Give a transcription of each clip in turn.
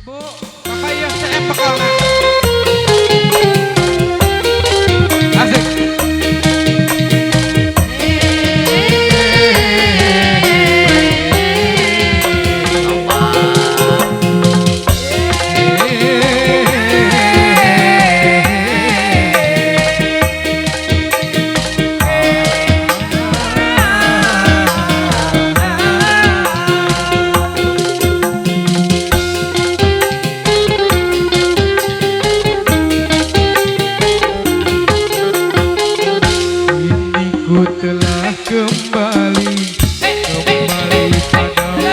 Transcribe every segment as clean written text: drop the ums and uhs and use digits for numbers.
Ibu, Bapak iya CM bekalna. Asik. Ku telah kembali padamu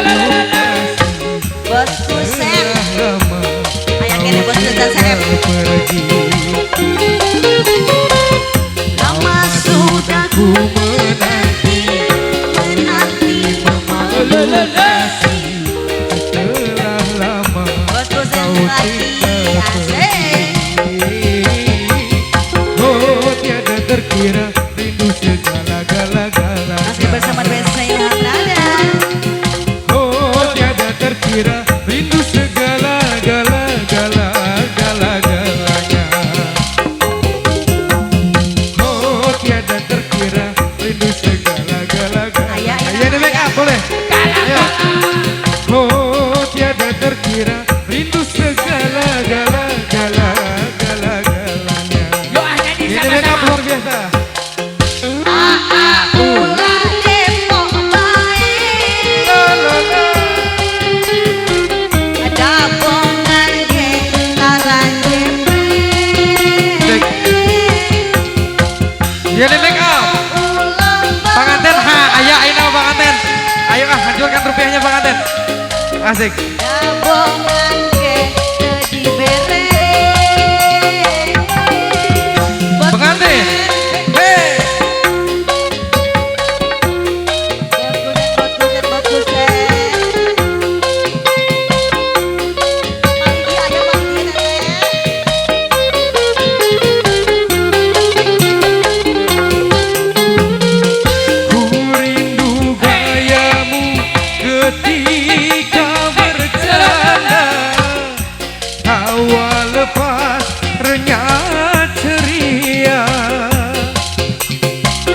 kasih. Bosku Sam, Telah lama kayak gini bosku Sam. pergi. Lama sudah Ku menanti memalu kasih. Telah lama bosku Sam lagi asik. Oh tiada terkira rindu segala-gala-gala. Masih bersama Desa Ilham Nada. Oh tiada terkira rindu segala-gala-gala-gala-galanya. Oh tiada terkira rindu segala-gala-gala. Ayah, Ayo di make up boleh? Ayo. Oh tiada terkira rindu segala-gala-gala-gala-galanya. Yuk hanya di Ini make up luar biasa. Ulah Depok baik. La, la, la. Ada bongan getaran Cek. Iya di make up. Panganten ha, ayah ayo nama panganten. Ayo hancurkan rupiahnya panganten. Asik. Ada bongan di bere. Pengantin. Hei. Bosku Sam. Manggi ayo manggi Teteh. Ku rindu gayamu ketika berjalan. Tawa lepas renyah ceria.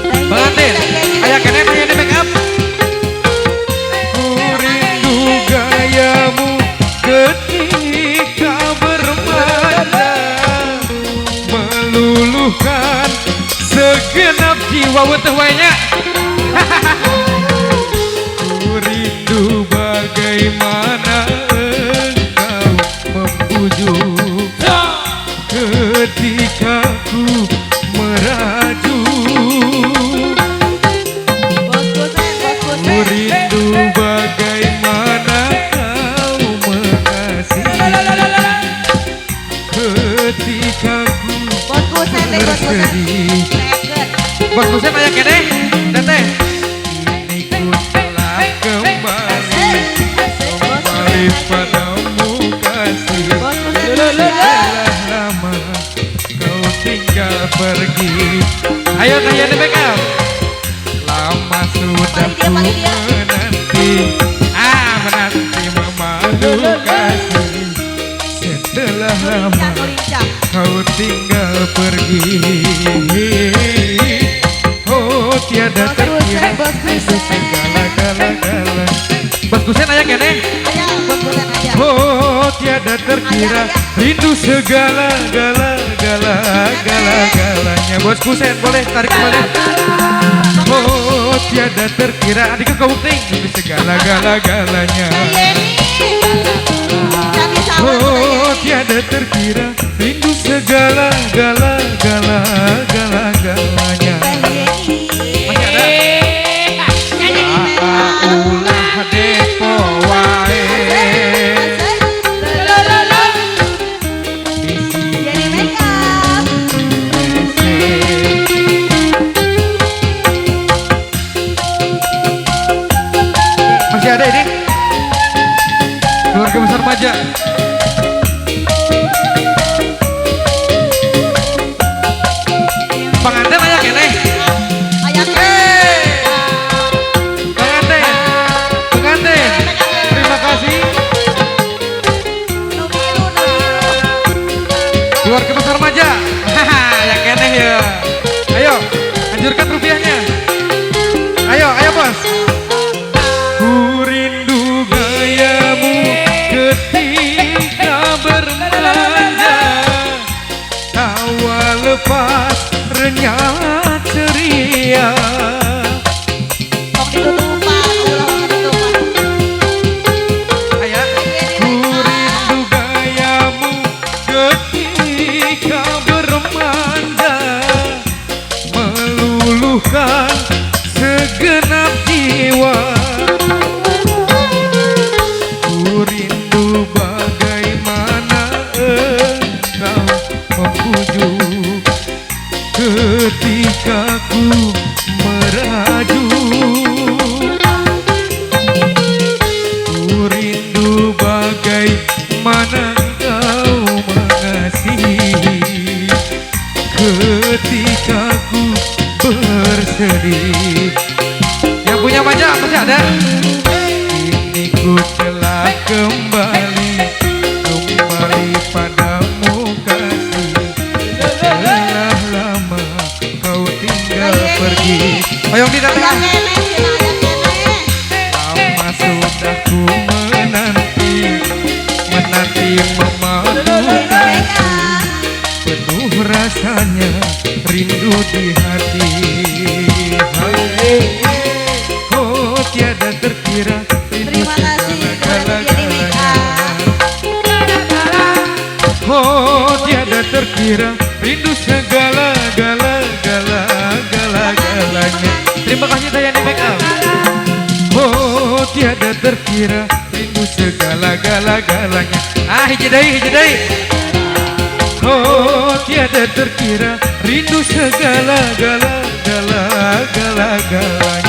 Pengantin, ayah kene ayah di make up. Ku rindu gayamu ketika bermata, meluluhkan segenap jiwa weteh wanya. Ku rindu bagaimana engkau membujuk ketika ku merajuk. Bosku Sam. Ku rindu bagaimana kau mengasihi ketika ku Bosku Sam. bersedih. Bosku saya banyak kene, teteh. Kini ku telah kembali padamu kasih. Telah lama kau tinggal pergi. Ayo tanya di make up. Lama sudah ku menanti, menanti memalu kasih. Setelah lama kau tinggal pergi. Oh tiada terkira itu segala-gala-gala. Bosku saya nanya kene. Oh tiada terkira rindu segala-gala-gala-gala-galanya. Bosku sen boleh tarik kembali. Oh tiada terkira adik kau ting rindu segala-gala-galanya. Oh tiada terkira rindu segala-gala-gala-gala-galanya. Masih ada? Ulah depo wae. Masih ada ini? mana kau mengasihi ketika ku bersedih. Yang punya banyak masih ada. Kini ku telah kembali padamu kasih. Telah lama kau tinggal pergi. Oyong di Ayam datang. nenek, Cina, ayam nenek. Lama sudah ku menanti memalukan. Penuh rasanya rindu di hati. Oh tiada terkira rindu Terima kasih kepada Jadi Make segala-galanya. Up. Oh tiada terkira rindu segala-galanya. Terima kasih Dayani Make Up. Oh tiada terkira rindu segala-galanya. Ah hiji deui. Oh tiada terkira rindu segala-galanya.